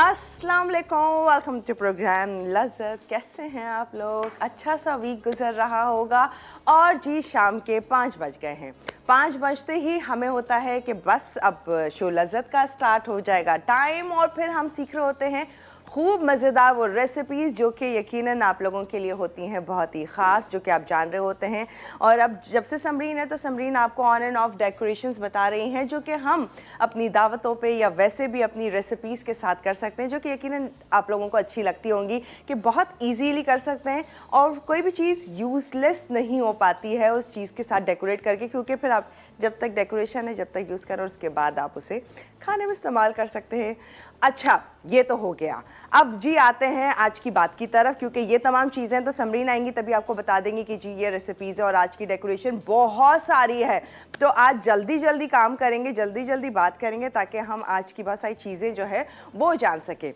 अस्सलाम वालेकुम, welcome to programme लज़्ज़त। कैसे हैं आप लोग? अच्छा सा वीक गुजर रहा होगा। और जी शाम के 5 बज गए हैं। 5 बजते ही हमें होता है कि बस अब शो लज़्ज़त का स्टार्ट हो जाएगा टाइम, और फिर हम सीख रहे होते हैं खूब मज़ेदार वो रेसिपीज़ जो कि यकीनन आप लोगों के लिए होती हैं बहुत ही ख़ास, जो कि आप जान रहे होते हैं। और अब जब से समरीन है तो समरीन आपको ऑन एंड ऑफ डेकोरेशंस बता रही हैं जो कि हम अपनी दावतों पे या वैसे भी अपनी रेसिपीज़ के साथ कर सकते हैं, जो कि यकीनन आप लोगों को अच्छी लगती होंगी कि बहुत ईजीली कर सकते हैं। और कोई भी चीज़ यूज़लेस नहीं हो पाती है उस चीज़ के साथ डेकोरेट करके, क्योंकि फिर आप जब तक डेकोरेशन है जब तक यूज़ करो उसके बाद आप उसे खाने में इस्तेमाल कर सकते हैं। अच्छा, ये तो हो गया। अब जी आते हैं आज की बात की तरफ, क्योंकि ये तमाम चीज़ें तो समरीन आएंगी तभी आपको बता देंगी कि जी ये रेसिपीज़ है और आज की डेकोरेशन बहुत सारी है। तो आज जल्दी जल्दी काम करेंगे, जल्दी जल्दी बात करेंगे ताकि हम आज की बहुत सारी चीज़ें जो है वो जान सकें।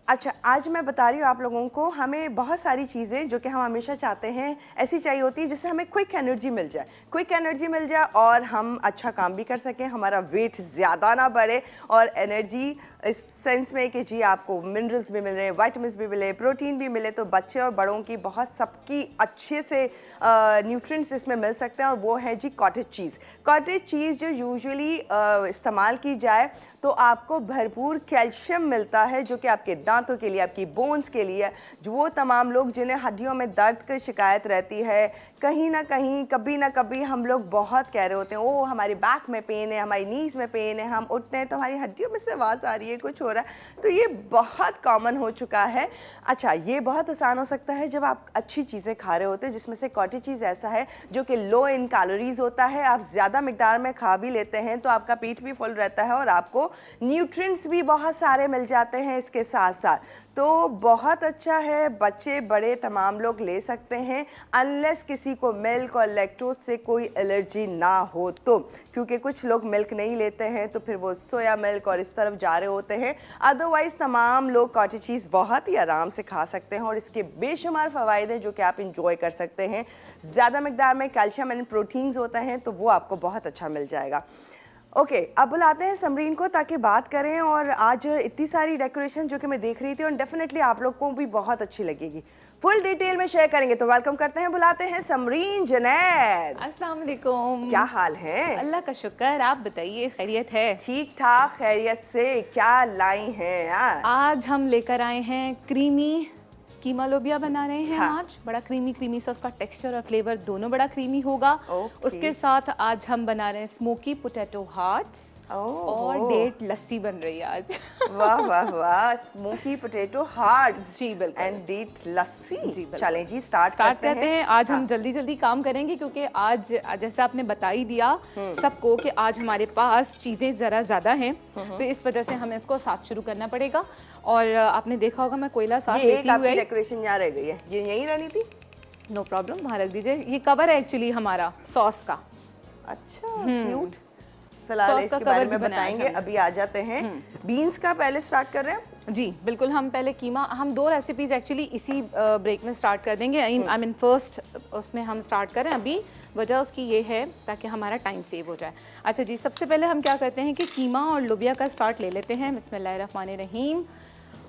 अच्छा, आज मैं बता रही हूँ आप लोगों को, हमें बहुत सारी चीज़ें जो कि हम हमेशा चाहते हैं ऐसी चाहिए होती है जिससे हमें क्विक एनर्जी मिल जाए, क्विक एनर्जी मिल जाए और हम अच्छा काम भी कर सकें, हमारा वेट ज़्यादा ना बढ़े और एनर्जी इस सेंस में कि जी आपको मिनरल्स भी मिले, विटामिन्स भी मिले, प्रोटीन भी मिले। तो बच्चे और बड़ों की बहुत सबकी अच्छे से न्यूट्रिएंट्स इसमें मिल सकते हैं, और वो है जी कॉटेज चीज़। कॉटेज चीज़ जो यूजुअली इस्तेमाल की जाए तो आपको भरपूर कैल्शियम मिलता है, जो कि आपके दांतों के लिए, आपकी बोन्स के लिए, जो वो तमाम लोग जिन्हें हड्डियों में दर्द की शिकायत रहती है, कहीं ना कहीं कभी ना कभी हम लोग बहुत कह रहे होते हैं ओ हमारे बैक में पेन है, हमारी नीज़ में पेन है, हम उठते हैं तो हमारी हड्डियों में से आवाज़ आ रही है, कुछ हो रहा है। तो ये बहुत कॉमन हो चुका है। अच्छा, ये बहुत आसान हो सकता है जब आप अच्छी चीज़ें खा रहे होते हैं, जिसमें से कॉटेज चीज़ ऐसा है जो कि लो इन कैलोरीज होता है। आप ज़्यादा मिकदार में खा भी लेते हैं तो आपका पेट भी फुल रहता है और आपको न्यूट्रिएंट्स भी बहुत सारे मिल जाते हैं इसके साथ साथ। तो बहुत अच्छा है, बच्चे बड़े तमाम लोग ले सकते हैं, अनलेस किसी को मिल्क और लैक्टोज से कोई एलर्जी ना हो तो, क्योंकि कुछ लोग मिल्क नहीं लेते हैं तो फिर वो सोया मिल्क और इस तरफ जा रहे होते हैं। अदरवाइज़ तमाम लोग कॉटेज चीज़ बहुत ही आराम से खा सकते हैं और इसके बेशुमार फ़वाइद हैं जो कि आप इंजॉय कर सकते हैं। ज़्यादा मिकदार में कैल्शियम एंड प्रोटीन्स होता है तो वो आपको बहुत अच्छा मिल जाएगा। ओके, अब बुलाते हैं समरीन को ताकि बात करें। और आज इतनी सारी डेकोरेशन जो कि मैं देख रही थी और डेफिनेटली आप लोग को भी बहुत अच्छी लगेगी, फुल डिटेल में शेयर करेंगे। तो वेलकम करते हैं, बुलाते हैं समरीन जुनैद। अस्सलाम वालेकुम। क्या हाल है? अल्लाह का शुक्र, आप बताइए खैरियत है? ठीक ठाक, खैरियत से। क्या लाई हैं यार? आज हम लेकर आए हैं क्रीमी कीमा लोबिया बना रहे हैं। हाँ। आज बड़ा क्रीमी सा उसका टेक्सचर और फ्लेवर दोनों बड़ा क्रीमी होगा। उसके साथ आज हम बना रहे हैं स्मोकी पोटैटो हार्ट्स और डेट लस्सी बन रही है आज। वाह वाह वाह, स्मोकी पोटैटो हार्ट्स जी बिल्कुल, एंड डेट लस्सी। जी चलें जी, स्टार्ट करते हैं। आज हम जल्दी जल्दी काम करेंगे क्योंकि आज जैसे आपने बता ही दिया सबको कि आज हमारे पास चीज़ें ज़रा ज़्यादा हैं, तो इस वजह से हमें इसको साथ शुरू करना पड़ेगा। और आपने देखा होगा मैं कोयला साथ लेती हुई, डेकोरेशन यहाँ रह गई है, ये यहीं रहनी थी। नो प्रॉब्लम, वहाँ रख दीजिए। ये कवर है एक्चुअली हमारा सॉस का। अच्छा, क्यूट। फिलहाल इसके बारे में बताएंगे, अभी आ जाते हैं बीन्स का। पहले स्टार्ट कर रहे हैं जी बिल्कुल, हम पहले कीमा, हम 2 रेसिपीज एक्चुअली इसी ब्रेक में स्टार्ट कर देंगे। आई मीन फर्स्ट उसमें हम स्टार्ट करें अभी, वजह उसकी ये है ताकि हमारा टाइम सेव हो जाए। अच्छा जी, सबसे पहले हम क्या करते हैं कि कीमा और लोबिया का स्टार्ट ले लेते हैं। बिस्मिल्लाहिर्रहमानिर्रहीम।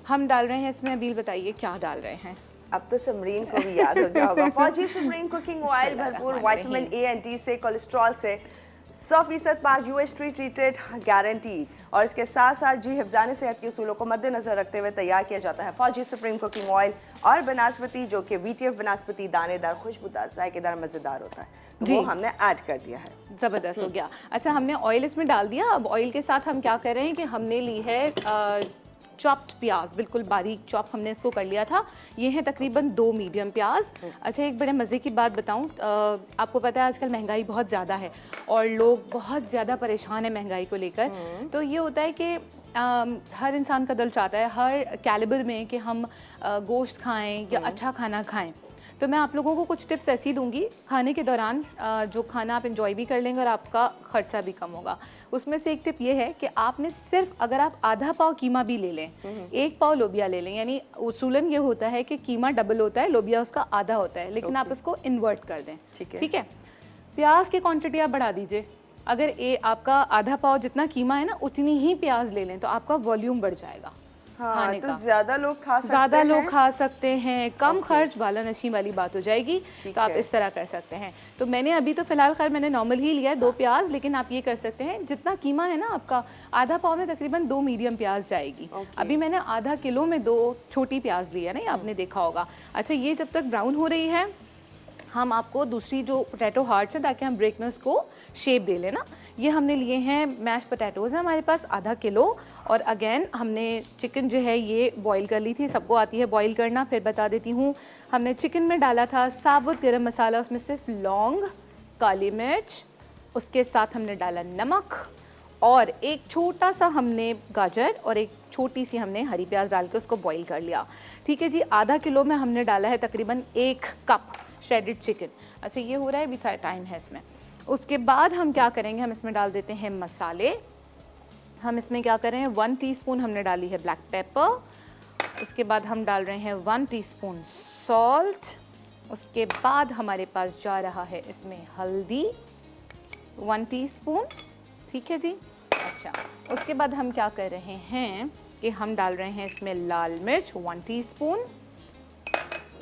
हम डाल रहे हैं इसमें, अबील बताइए क्या डाल रहे हैं? अब तो समरीन को भी याद हो गया होगा। फौजी सुप्रीम कुकिंग ऑयल, भरपूर विटामिन ए एंड डी से, कोलेस्ट्रॉल से 100% पाक, यूएसटी ट्रीटेड, गारंटी। और इसके साथ साथ जी हिफ्ज़ान सेहत के उसूलों को मद्देनजर रखते हुए तैयार किया जाता है फौजी सुप्रीम कुकिंग ऑयल और बनस्पति, जो कि वीटीएफ बनस्पति दानेदार, खुशबूदार, जायकेदार, मज़ेदार होता है। तो वो हमने ऐड कर दिया है। ज़बरदस्त हो गया। अच्छा, हमने ऑयल इसमें डाल दिया। अब ऑयल के साथ हम क्या कर रहे हैं कि हमने ली है चॉप्ड प्याज, बिल्कुल बारीक चॉप हमने इसको कर लिया था। ये है तकरीबन 2 मीडियम प्याज। अच्छा, एक बड़े मज़े की बात बताऊं, आपको पता है आजकल महंगाई बहुत ज़्यादा है और लोग बहुत ज़्यादा परेशान हैं महंगाई को लेकर। तो ये होता है कि हर इंसान का दिल चाहता है हर कैलिबर में कि हम गोश्त खाएं या अच्छा खाना खाएं। तो मैं आप लोगों को कुछ टिप्स ऐसी दूंगी खाने के दौरान जो खाना आप इंजॉय भी कर लेंगे और आपका खर्चा भी कम होगा। उसमें से एक टिप ये है कि आपने सिर्फ, अगर आप आधा पाव कीमा भी ले लें, 1 पाव लोबिया ले लें, यानी उसूलन ये होता है कि कीमा डबल होता है, लोबिया उसका आधा होता है, लेकिन आप इसको इन्वर्ट कर दें। ठीक है। प्याज की क्वांटिटी आप बढ़ा दीजिए। अगर आपका आधा पाव जितना कीमा है ना, उतनी ही प्याज ले लें तो आपका वॉल्यूम बढ़ जाएगा। हाँ, खाने तो का। ज्यादा लोग खा सकते ज़्यादा हैं। लोग खा सकते हैं, कम खर्च, बाला नशी वाली बात हो जाएगी। ठीक तो आप है। इस तरह कर सकते हैं। तो मैंने अभी तो फिलहाल खैर मैंने नॉर्मल ही लिया है 2 प्याज, लेकिन आप ये कर सकते हैं जितना कीमा है ना आपका, आधा पाव में तकरीबन 2 मीडियम प्याज जाएगी। अभी मैंने आधा किलो में 2 छोटी प्याज ली है ना, ये आपने देखा होगा। अच्छा, ये जब तक ब्राउन हो रही है, हम आपको दूसरी जो पोटैटो हार्ट्स हैं, ताकि हम ब्रेक में उसको शेप दे लें ना, ये हमने लिए हैं मैश पोटैटोज़ हैं हमारे पास आधा किलो। और अगेन हमने चिकन जो है ये बॉईल कर ली थी, सबको आती है बॉईल करना। फिर बता देती हूँ, हमने चिकन में डाला था साबुत गरम मसाला, उसमें सिर्फ लौंग, काली मिर्च, उसके साथ हमने डाला नमक, और एक छोटा सा हमने गाजर और एक छोटी सी हमने हरी प्याज डाल के उसको बॉईल कर लिया। ठीक है जी, आधा किलो में हमने डाला है तकरीबन 1 कप श्रेडेड चिकन। अच्छा, ये हो रहा है, अभी टाइम है इसमें। उसके बाद हम क्या करेंगे, हम इसमें डाल देते हैं मसाले। हम इसमें क्या करें, 1 टीस्पून हमने डाली है ब्लैक पेपर। उसके बाद हम डाल रहे हैं 1 टीस्पून सॉल्ट। उसके बाद हमारे पास जा रहा है इसमें हल्दी 1 टीस्पून। ठीक है जी। अच्छा, उसके बाद हम क्या कर रहे हैं कि हम डाल रहे हैं इसमें लाल मिर्च 1 टीस्पून,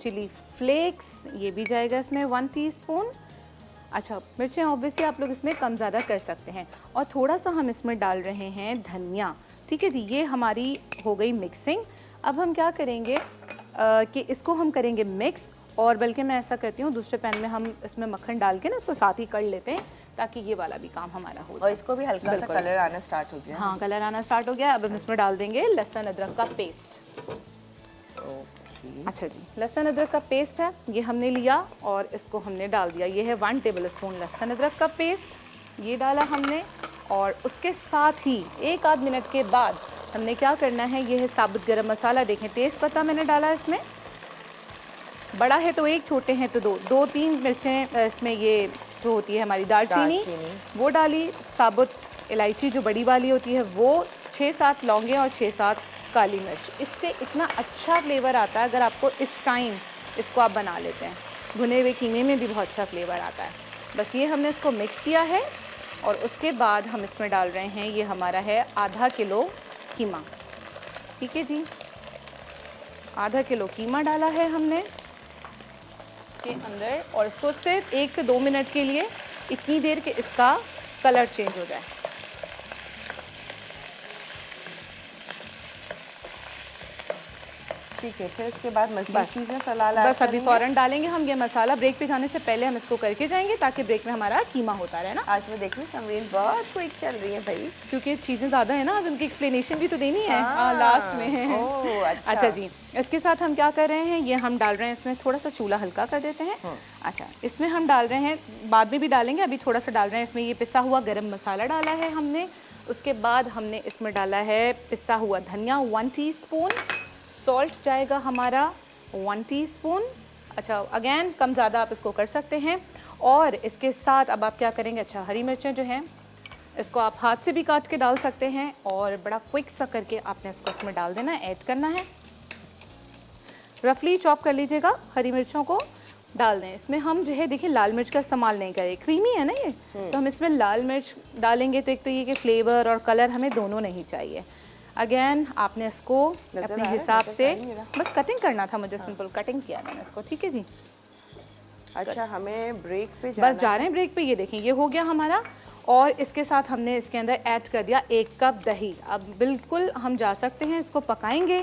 चिली फ्लेक्स ये भी जाएगा इसमें 1 टीस्पून। अच्छा, मिर्चें ऑब्वियसली आप लोग इसमें कम ज़्यादा कर सकते हैं। और थोड़ा सा हम इसमें डाल रहे हैं धनिया। ठीक है जी, ये हमारी हो गई मिक्सिंग। अब हम क्या करेंगे कि इसको हम करेंगे मिक्स, और बल्कि मैं ऐसा करती हूँ दूसरे पैन में हम इसमें मक्खन डाल के ना इसको साथ ही कर लेते हैं, ताकि ये वाला भी काम हमारा हो जाए। और इसको भी हल्का सा कलर आना स्टार्ट हो गया। हाँ, कलर आना स्टार्ट हो गया। अब हम इसमें डाल देंगे लहसुन अदरक का पेस्ट। अच्छा जी, लहसुन अदरक का पेस्ट है ये हमने लिया और इसको हमने डाल दिया। ये है 1 टेबल स्पून लहसुन अदरक का पेस्ट, ये डाला हमने। और उसके साथ ही 1 आध मिनट के बाद हमने क्या करना है, ये है साबुत गरम मसाला। देखें, तेज़ पत्ता मैंने डाला इसमें, बड़ा है तो 1, छोटे हैं तो 2, 2-3 मिर्चें इसमें ये जो होती है हमारी दालचीनी वो डाली, साबुत इलायची जो बड़ी वाली होती है वो, 6-7 लौंगे और 6-7 काली मिर्च। इससे इतना अच्छा फ्लेवर आता है अगर आपको इस टाइम इसको आप बना लेते हैं। भुने हुए कीमे में भी बहुत अच्छा फ्लेवर आता है। बस ये हमने इसको मिक्स किया है और उसके बाद हम इसमें डाल रहे हैं, ये हमारा है आधा किलो कीमा। ठीक है जी, आधा किलो कीमा डाला है हमने इसके अंदर, और इसको सिर्फ 1 से 2 मिनट के लिए, इतनी देर कि इसका कलर चेंज हो जाए। ठीक है, फिर उसके बाद मसाला चीज़ें फिलहाल बस अभी फ़ौरन डालेंगे हम ये मसाला। ब्रेक पे जाने से पहले हम इसको करके जाएंगे ताकि ब्रेक में हमारा कीमा होता रहे ना। आज मैं देख रही हूँ समरीन बहुत क्विक चल रही है भाई, क्योंकि चीज़ें ज़्यादा है ना, अब उनकी एक्सप्लेनेशन भी तो देनी है लास्ट में। ओह, अच्छा जी, इसके साथ हम क्या कर रहे हैं, ये हम डाल रहे हैं इसमें थोड़ा सा चूल्हा हल्का कर देते हैं। अच्छा, इसमें हम डाल रहे हैं, बाद में भी डालेंगे, अभी थोड़ा सा डाल रहे हैं इसमें ये पिसा हुआ गरम मसाला डाला है हमने। उसके बाद हमने इसमें डाला है पिसा हुआ धनिया 1 टीस्पून, सॉल्ट जाएगा हमारा 1 टीस्पून। अच्छा, अगेन कम ज़्यादा आप इसको कर सकते हैं। और इसके साथ अब आप क्या करेंगे, अच्छा हरी मिर्चें जो हैं इसको आप हाथ से भी काट के डाल सकते हैं, और बड़ा क्विक सा करके आपने इसको इसमें डाल देना है, ऐड करना है। रफली चॉप कर लीजिएगा, हरी मिर्चों को डाल दें। इसमें हम जो है देखिए लाल मिर्च का इस्तेमाल नहीं करें, क्रीमी है ना ये, तो हम इसमें लाल मिर्च डालेंगे तो एक तो ये कि फ्लेवर और कलर हमें दोनों नहीं चाहिए। अगेन आपने इसको अपने हिसाब से बस कटिंग करना था, मुझे सिंपल कटिंग किया मैंने इसको। ठीक है जी। अच्छा, हमें ब्रेक पे जाना बस जा रहे हैं ब्रेक पे। ये देखें, ये हो गया हमारा। और इसके साथ हमने इसके अंदर ऐड कर दिया 1 कप दही। अब बिल्कुल हम जा सकते हैं, इसको पकाएंगे,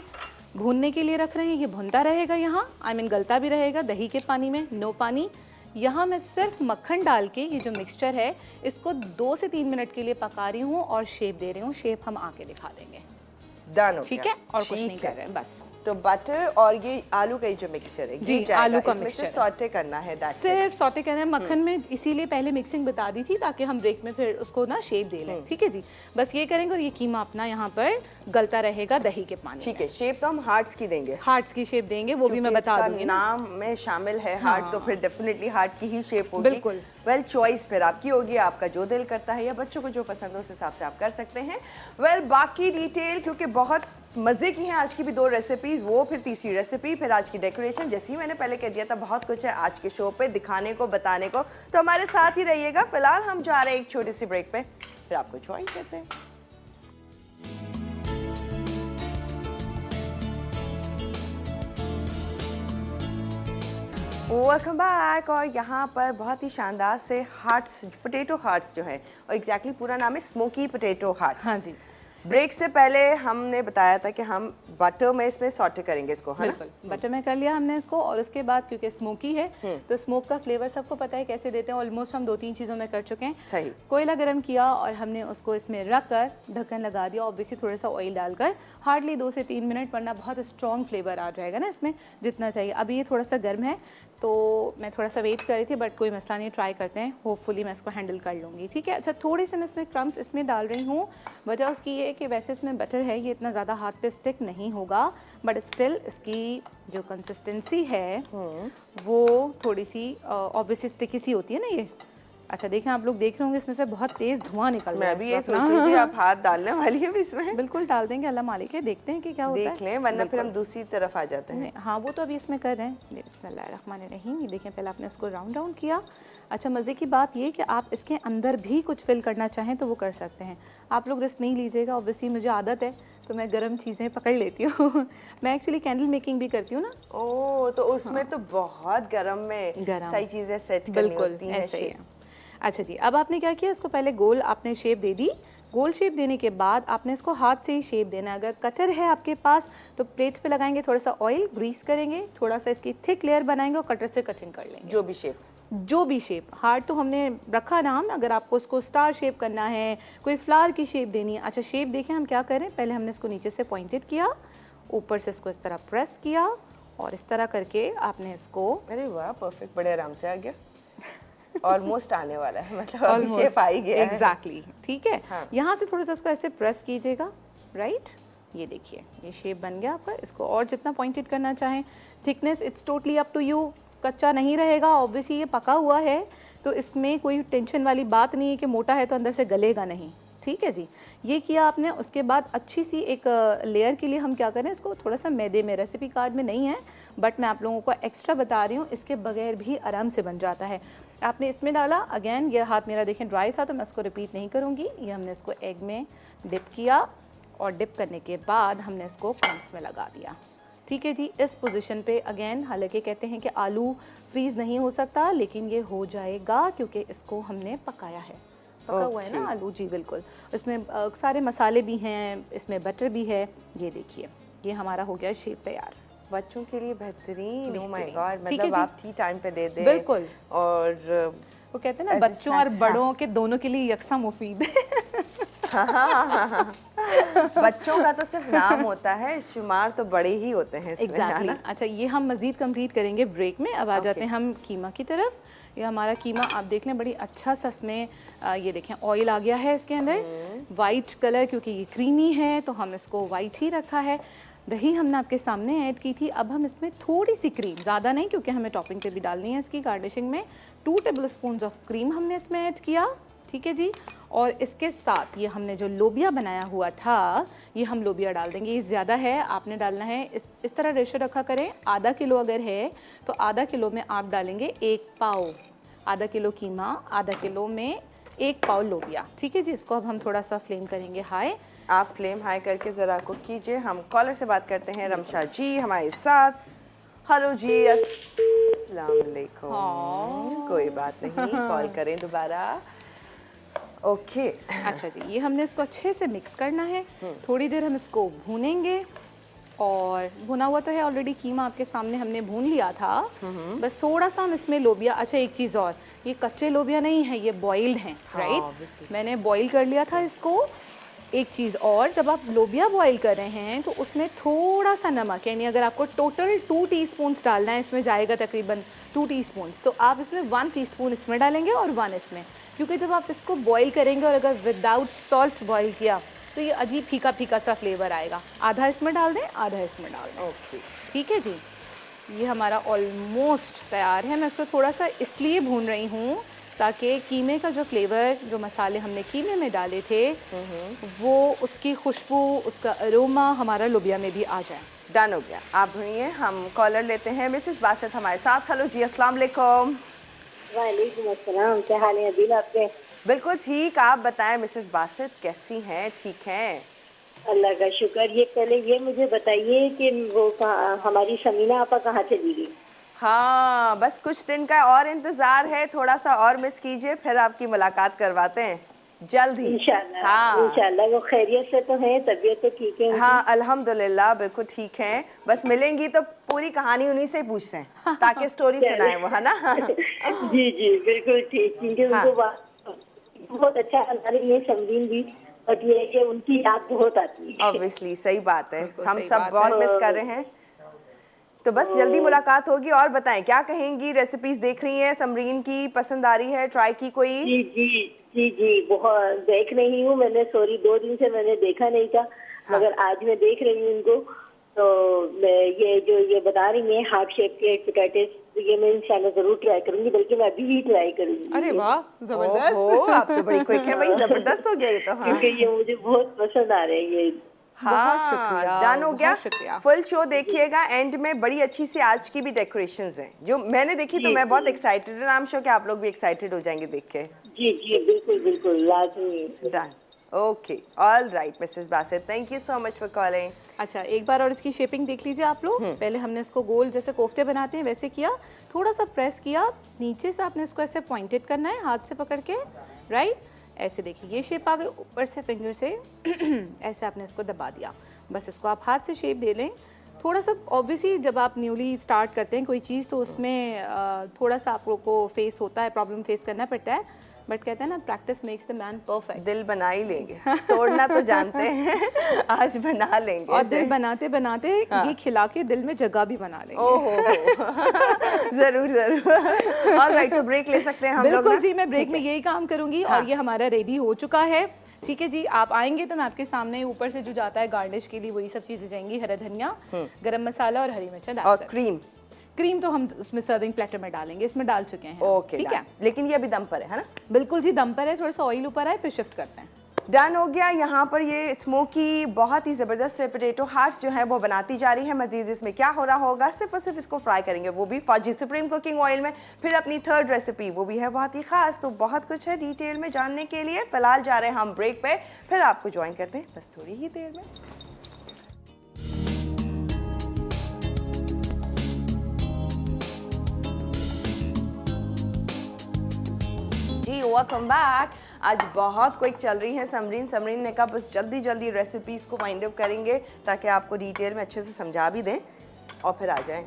भूनने के लिए रख रहे हैं। ये भुनता रहेगा यहाँ, आई मीन गलता भी रहेगा दही के पानी में, नो पानी। यहाँ मैं सिर्फ मक्खन डाल के ये जो मिक्सचर है इसको 2 से 3 मिनट के लिए पका रही हूँ और शेप दे रही हूँ। शेप हम आके दिखा देंगे। डन हो ठीक गया। है, और कुछ नहीं कर रहे हैं बस। तो बटर और ये आलू का जो मिक्सचर है, जी, आलू का मिक्सचर सॉटे करना है, सिर्फ सौते करना है मक्खन में। इसीलिए पहले मिक्सिंग बता दी थी ताकि हम ब्रेक में फिर उसको ना शेप दे लें। ठीक है जी, बस ये करेंगे और ये कीमा अपना यहाँ पर गलता रहेगा दही के पानी। ठीक है, शेप तो हम हार्ट्स की देंगे, हार्ट्स की शेप देंगे, वो भी मैं बता दूंगी। नाम में शामिल है हार्ट, तो फिर डेफिनेटली हार्ट की ही शेप होगी। बिल्कुल। वेल, चॉइस फिर आपकी होगी, आपका जो दिल करता है या बच्चों को जो पसंद हो उस हिसाब से आप कर सकते हैं। वेल, बाकी डिटेल क्योंकि बहुत मज़े की हैं आज की भी 2 रेसिपीज़, वो फिर तीसरी रेसिपी, फिर आज की डेकोरेशन, जैसे ही मैंने पहले कह दिया था बहुत कुछ है आज के शो पे दिखाने को, बताने को, तो हमारे साथ ही रहिएगा। फिलहाल हम जा रहे हैं एक छोटी सी ब्रेक पे, फिर आपको ज्वाइन करते हैं। Welcome back. और यहाँ पर बहुत ही शानदार से हार्ट्स, पोटैटो हार्ट्स जो है, और एग्जैक्टली पूरा नाम है स्मोकी पोटैटो हार्ट्स। हाँ जी। ब्रेक से पहले हमने बताया था कि हम बटर में इसमें सॉटे करेंगे इसको, है ना? बिल्कुल, बटर में कर लिया हमने इसको, और उसके बाद क्योंकि स्मोकी है तो स्मोक का फ्लेवर सबको पता है कैसे देते हैं। ऑलमोस्ट हम 2-3 चीज़ों में कर चुके हैं। सही। कोयला गरम किया और हमने उसको इसमें रख कर ढक्कन लगा दिया, ऑब्वियसली थोड़ा सा ऑयल डालकर, हार्डली 2 से 3 मिनट, वरना बहुत स्ट्रॉन्ग फ्लेवर आ जाएगा ना इसमें जितना चाहिए। अभी ये थोड़ा सा गर्म है तो मैं थोड़ा सा वेट कर रही थी, बट कोई मसला नहीं, ट्राई करते हैं, होपफुली मैं इसको हैंडल कर लूँगी। ठीक है। अच्छा, थोड़ी सी मैं इसमें क्रम्स इसमें डाल रही हूँ। वजह उसकी ये है कि वैसे इसमें बटर है, ये इतना ज़्यादा हाथ पे स्टिक नहीं होगा, बट स्टिल इसकी जो कंसिस्टेंसी है वो थोड़ी सी ऑब्वियसली स्टिकी सी होती है ना ये। अच्छा, देखें, आप लोग देख रहे होंगे इसमें से बहुत तेज़ धुआं निकल रहा है। मैं भी ये सोच रही थी आप हाथ डालने वाली है भी इसमें। बिल्कुल डाल देंगे, अल्लाह मालिक है, देखते हैं कि क्या होता है। देख लें, वरना फिर हम दूसरी तरफ आ जाते हैं। नहीं, हाँ, वो तो अभी इसमें कर रहे हैं। बिस्मिल्लाहिर्रहमानिर्रहीम। ये देखें, पहले आपने इसको राउंड किया। अच्छा, मज़े की बात ये कि आप इसके अंदर भी कुछ फिल करना चाहें तो वो कर सकते हैं। आप लोग रिस्क नहीं लीजिएगा, ऑब्वियसली मुझे आदत है तो मैं गर्म चीज़ें पकड़ लेती हूँ। मैं एक्चुअली कैंडल मेकिंग भी करती हूँ ना। ओह, तो उसमें तो बहुत गर्म में सही चीज़ें सेट करनी होती हैं। ऐसे ही है। अच्छा जी, अब आपने क्या किया, इसको पहले गोल आपने शेप दे दी। गोल शेप देने के बाद आपने इसको हाथ से ही शेप देना है। अगर कटर है आपके पास तो प्लेट पे लगाएंगे, थोड़ा सा ऑयल ग्रीस करेंगे, थोड़ा सा इसकी थिक लेयर बनाएंगे और कटर से कटिंग कर लेंगे। जो भी शेप, हार्ट तो हमने रखा नाम, अगर आपको इसको स्टार शेप करना है, कोई फ्लावर की शेप देनी है। अच्छा, शेप देखें हम क्या करें, पहले हमने इसको नीचे से पॉइंटेड किया, ऊपर से इसको इस तरह प्रेस किया, और इस तरह करके आपने इसको, अरे वाह, परफेक्ट, बड़े आराम से आ गया। ऑलमोस्ट आने वाला है, मतलब अभी शेप आ ही गया है। एग्जैक्टली, ठीक है। हाँ। यहाँ से थोड़ा सा इसको ऐसे प्रेस कीजिएगा, राइट। ये देखिए, ये शेप बन गया आपका। इसको और जितना पॉइंटेड करना चाहें, thickness it's totally up to you, कच्चा नहीं रहेगा, ऑब्वियसली ये पका हुआ है तो इसमें कोई टेंशन वाली बात नहीं है कि मोटा है तो अंदर से गलेगा नहीं। ठीक है जी, ये किया आपने। उसके बाद अच्छी सी एक लेयर के लिए हम क्या करें, इसको थोड़ा सा मैदे में, रेसिपी कार्ड में नहीं है बट मैं आप लोगों को एक्स्ट्रा बता रही हूँ, इसके बगैर भी आराम से बन जाता है। आपने इसमें डाला, अगेन ये हाथ मेरा देखें ड्राई था तो मैं इसको रिपीट नहीं करूँगी। ये हमने इसको एग में डिप किया, और डिप करने के बाद हमने इसको क्रम्स में लगा दिया। ठीक है जी, इस पोजीशन पे अगेन, हालांकि कहते हैं कि आलू फ्रीज़ नहीं हो सकता, लेकिन ये हो जाएगा क्योंकि इसको हमने पकाया है, पका हुआ है ना आलू। जी बिल्कुल, इसमें सारे मसाले भी हैं, इसमें बटर भी है। ये देखिए, ये हमारा हो गया शेप तैयार। बच्चों के लिए बेहतरीन। ओह माय गॉड, ठीक है मतलब जी। आप ठीक टाइम पे दे दें। बिल्कुल। और वो कहते हैं ना, बच्चों और बड़ों के दोनों के लिए यकसा मुफीद है। बच्चों का तो सिर्फ नाम होता है, शुमार तो बड़े ही होते हैं इसमें, एग्जैक्टली। है ना? अच्छा, ये हम मज़ीद कंप्लीट करेंगे ब्रेक में। अब आ जाते हैं हम कीमा की तरफ। ये हमारा कीमा आप देख लें, बड़ी अच्छा सा इसमें ये देखें ऑयल आ गया है इसके अंदर, वाइट कलर, क्योंकि ये क्रीमी है तो हम इसको वाइट ही रखा है। दही हमने आपके सामने ऐड की थी, अब हम इसमें थोड़ी सी क्रीम, ज़्यादा नहीं क्योंकि हमें टॉपिंग पे भी डालनी है इसकी गार्निशिंग में, 2 टेबल स्पून ऑफ क्रीम हमने इसमें ऐड किया। ठीक है जी, और इसके साथ ये हमने जो लोबिया बनाया हुआ था, ये हम लोबिया डाल देंगे। ये ज़्यादा है, आपने डालना है इस तरह रेशो रखा करें। आधा किलो अगर है तो आधा किलो में आप डालेंगे 1 पाव, आधा किलो कीमा, आधा किलो में 1 पाव लोबिया। ठीक है जी, इसको अब हम थोड़ा सा फ्लेम करेंगे हाई। आप फ्लेम हाई करके ज़रा कुक कीजिए। हम कॉलर से बात करते हैं, रमशा जी हमारे साथ। हेलो जी, अस्सलाम वालेकुम। कोई बात नहीं, कॉल करें दोबारा। ओके। अच्छा जी, ये हमने इसको अच्छे से मिक्स करना है। थोड़ी देर हम इसको भूनेंगे, और भुना हुआ तो है ऑलरेडी, कीमा आपके सामने हमने भून लिया था। बस थोड़ा सा हम इसमें लोबिया, अच्छा एक चीज़ और, ये कच्चे लोबिया नहीं है, ये बॉइल्ड हैं, राइट। मैंने बॉईल कर लिया था इसको। एक चीज़ और, जब आप लोबिया बॉईल कर रहे हैं तो उसमें थोड़ा सा नमक, यानी अगर आपको टोटल 2 टीस्पून्स डालना है, इसमें जाएगा तकरीबन 2 टीस्पून्स, तो आप इसमें 1 टीस्पून इसमें डालेंगे और 1 इसमें, क्योंकि जब आप इसको बॉईल करेंगे और अगर विदाउट सॉल्ट बॉईल किया तो ये अजीब फीका फीका सा फ्लेवर आएगा। आधा इसमें डाल दें, आधा इसमें डाल दें। ओके, ठीक है जी, ये हमारा ऑलमोस्ट तैयार है। मैं इसको थोड़ा सा इसलिए भून रही हूँ ताकि कीमे का जो फ्लेवर, जो मसाले हमने कीमे में डाले थे, वो उसकी खुशबू, उसका अरोमा हमारा लोबिया में भी आ जाए। डन हो गया, आप भूनिए। हम कॉलर लेते हैं, मिसेस बासित हमारे साथ। हेलो जी, अस्सलाम वालेकुम। वालेकुम अस्सलाम, क्या हाल है अदील आपके? बिल्कुल ठीक, आप बताएं मिसेस बासित, कैसी हैं? ठीक हैं? अल्लाह का शुक्र। ये पहले ये मुझे बताइए कि वो हमारी शमीना आपा कहाँ चली गई? हाँ, बस कुछ दिन का और इंतजार है, थोड़ा सा और मिस कीजिए, फिर आपकी मुलाकात करवाते हैं जल्द ही। इंशाल्लाह हाँ इंशाल्लाह। वो खैरियत से तो है, तबीयत तो ठीक है उनकी? हाँ, अल्हम्दुलिल्लाह बिल्कुल ठीक हैं। बस मिलेंगी तो पूरी कहानी उन्हीं से पूछते हैं ताकि स्टोरी सुनाए वो, है ना। जी जी बिल्कुल ठीक, क्योंकि हाँ। उनको बहुत अच्छा बना रही है समरीन भी, बट ये है कि उनकी याद बहुत आती है। ऑब्वियसली सही बात है, बिल्कुल हम सही सब बात बहुत है। मिस कर रहे हैं। तो बस जल्दी मुलाकात होगी। और बताएं क्या कहेंगी, रेसिपीज देख रही हैं, समरीन की पसंद आ रही है, ट्राई की कोई? जी जी जी जी, बहुत देख रही हूँ मैंने, सॉरी 2 दिन से मैंने देखा नहीं था, हाँ। मगर आज मैं देख रही हूँ उनको। तो मैं ये बता रही है हार्ट शेप के पोटैटो, तो ये मैं इंशाल्लाह जरूर ट्राई करूंगी, बल्कि मैं अभी ही ट्राई करूंगी। अरे वाह, ओहो, जबरदस्त। आप तो बड़ी क्विक है भाई, जबरदस्त हो गया ये तो। हाँ क्योंकि ये मुझे बहुत पसंद आ रहे हैं ये। बहुत शुक्रिया, डन हो गया। बहुत शुक्रिया। फुल शो देखिएगा, एंड में बड़ी अच्छी सी आज की भी डेकोरेशंस हैं जो मैंने देखी, तो जी, मैं बहुत जी। एक्साइटेड हूँ। आई एम श्योर कि आप लोग भी एक्साइटेड हो जाएंगे देख के। जी जी बिल्कुल बिल्कुल लाजमी। Done, okay, all right Mrs Basit, thank you so much for calling. अच्छा, एक बार और इसकी शेपिंग देख लीजिए आप लोग। पहले हमने इसको गोल जैसे कोफ्ते बनाते हैं वैसे किया, थोड़ा सा प्रेस किया, नीचे से आपने इसको ऐसे पॉइंटेड करना है हाथ से पकड़ के, राइट, ऐसे देखिए ये शेप आ गई। ऊपर से फिंगर से ऐसे आपने इसको दबा दिया, बस इसको आप हाथ से शेप दे लें। थोड़ा सा ऑब्वियसली जब आप न्यूली स्टार्ट करते हैं कोई चीज़ तो उसमें थोड़ा सा आप लोग को फेस होता है, प्रॉब्लम फेस करना पड़ता है, बट कहते हैं ना practice makes the man perfect. दिल बना ही लेंगे, तोड़ना तो जानते हैं, आज बना लेंगे और इसे। दिल बनाते बनाते ये खिला के दिल में जगह भी बना लेंगे। ओहो जरूर जरूर। ऑल राइट, तो ब्रेक ले सकते हैं हम लोग बिल्कुल ना? जी, मैं ब्रेक में यही काम करूंगी। और ये हमारा रेडी हो चुका है, ठीक है जी। आप आएंगे तो मैं आपके सामने ऊपर से जो जाता है गार्निश के लिए वही सब चीजें जाएंगी, हरा धनिया, गरम मसाला और हरी मिर्च। और क्रीम? क्रीम तो हम उसमें सर्विंग प्लेटर में डालेंगे, इसमें डाल चुके हैं। ओके, ठीक है, लेकिन ये अभी दम पर है ना? बिल्कुल जी, दम पर है, थोड़ा सा ऑयल ऊपर आए फिर शिफ्ट करते हैं। डन हो गया। यहाँ पर ये स्मोकी बहुत ही ज़बरदस्त से पोटैटो हार्ट्स जो है वो बनाती जा रही है। मजीद इसमें क्या हो रहा होगा, सिर्फ और सिर्फ इसको फ्राई करेंगे, वो भी फौजी सुप्रीम कुकिंग ऑयल में। फिर अपनी थर्ड रेसिपी वो भी है बहुत ही खास। तो बहुत कुछ है डिटेल में जानने के लिए। फिलहाल जा रहे हैं हम ब्रेक पे, फिर आपको ज्वाइन करते हैं बस थोड़ी ही देर में। जी वेलकम बैक। आज बहुत क्विक चल रही है समरीन ने कहा बस जल्दी जल्दी रेसिपीज को वाइंड अप करेंगे ताकि आपको डिटेल में अच्छे से समझा भी दें और फिर आ जाएं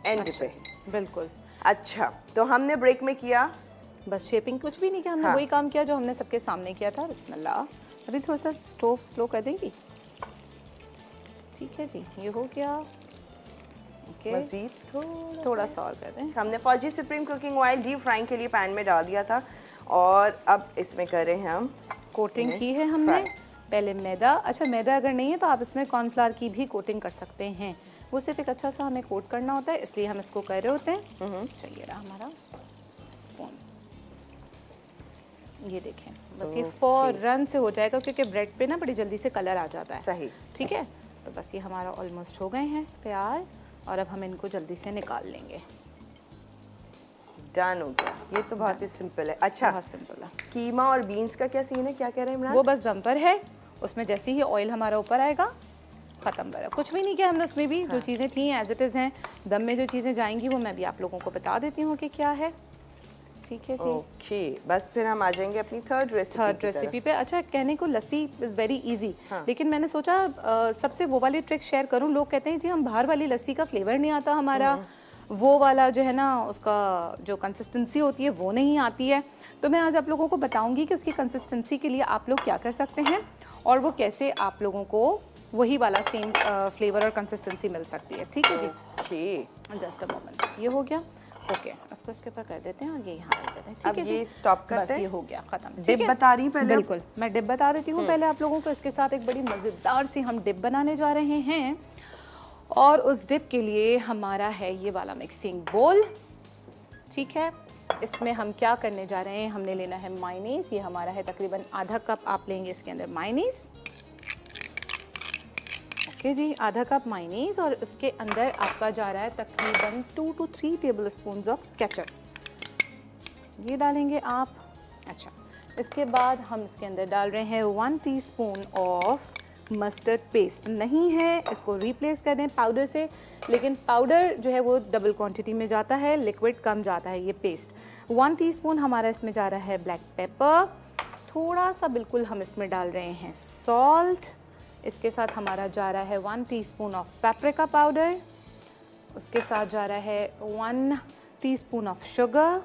एंड पे। बिल्कुल। अच्छा, तो हमने ब्रेक में किया बस शेपिंग, कुछ भी नहीं किया हमने, हाँ। वही काम किया जो हमने सबके सामने किया था। बिस्मिल्लाह। अभी थोड़ा सा स्टोव स्लो कर देंगी, ठीक है जी, ये हो गया। ओके, मजीद थोड़ा सा और कर दें। हमने फौजी supreme cooking oil deep frying के लिए पैन में डाल दिया था और अब इसमें कर रहे हैं हम कोटिंग की है हमने पहले मैदा। अच्छा, मैदा अगर नहीं है तो आप इसमें कॉर्नफ्लावर की भी कोटिंग कर सकते हैं, वो सिर्फ एक अच्छा सा हमें कोट करना होता है, इसलिए हम इसको कर रहे होते हैं। चाहिए रहा हमारा स्पून, ये देखें, बस ये फौरन से हो जाएगा क्योंकि ब्रेड पे ना बड़ी जल्दी से कलर आ जाता है। सही, ठीक है, तो बस ये हमारा ऑलमोस्ट हो गए हैं तैयार, और अब हम इनको जल्दी से निकाल लेंगे। डन हो गया। ये तो बहुत ही सिंपल है। अच्छा, बहुत सिंपल है। कीमा और बीन्स का क्या सीन है, क्या कह रहे हैं इमरान? वो बस दम पर है, उसमें जैसे ही ऑयल हमारा ऊपर आएगा ख़त्म करा, कुछ भी नहीं किया हमने उसमें भी। जो चीज़ें थी एज इट इज़ हैं, दम में जो चीज़ें जाएंगी वो मैं भी आप लोगों को बता देती हूँ कि क्या है। ठीक है जी, ओके, बस फिर हम आ जाएंगे अपनी थर्ड रेसिपी पे। अच्छा, कहने को लस्सी इज़ वेरी इजी, लेकिन मैंने सोचा सबसे वो वाली ट्रिक शेयर करूँ। लोग कहते हैं जी हम बाहर वाली लस्सी का फ्लेवर नहीं आता हमारा, वो वाला जो है ना उसका जो कंसिस्टेंसी होती है वो नहीं आती है। तो मैं आज आप लोगों को बताऊंगी कि उसकी कंसिस्टेंसी के लिए आप लोग क्या कर सकते हैं और वो कैसे आप लोगों को वही वाला सेम फ्लेवर और कंसिस्टेंसी मिल सकती है। ठीक है जी, ओके, जस्ट अ मोमेंट, ये हो गया। ओके, इसको इसके ऊपर कर देते हैं और ये यहाँ रख देते हैं। ठीक अब है ये जी, स्टॉप करते बस हैं। ये हो गया खत्म। डिप बता रही पहले? बिल्कुल, मैं डिप बता देती हूँ पहले आप लोगों को। इसके साथ एक बड़ी मज़ेदार सी हम डिप बनाने जा रहे हैं, और उस डिप के लिए हमारा है ये वाला मिक्सिंग बोल। ठीक है, इसमें हम क्या करने जा रहे हैं, हमने लेना है मायोनीज। ये हमारा है तकरीबन आधा कप आप लेंगे इसके अंदर मायोनीज। ओके जी, आधा कप मायोनीज, और इसके अंदर आपका जा रहा है तकरीबन 2 to 3 टेबलस्पून ऑफ केचप, ये डालेंगे आप। अच्छा, इसके बाद हम इसके अंदर डाल रहे हैं 1 टीस्पून ऑफ मस्टर्ड पेस्ट नहीं है, इसको रिप्लेस कर दें पाउडर से, लेकिन पाउडर जो है वो डबल क्वांटिटी में जाता है, लिक्विड कम जाता है, ये पेस्ट। 1 टीस्पून हमारा इसमें जा रहा है ब्लैक पेपर, थोड़ा सा बिल्कुल हम इसमें डाल रहे हैं सॉल्ट, इसके साथ हमारा जा रहा है 1 टीस्पून ऑफ पेपरिका पाउडर, उसके साथ जा रहा है 1 टीस्पून ऑफ शुगर,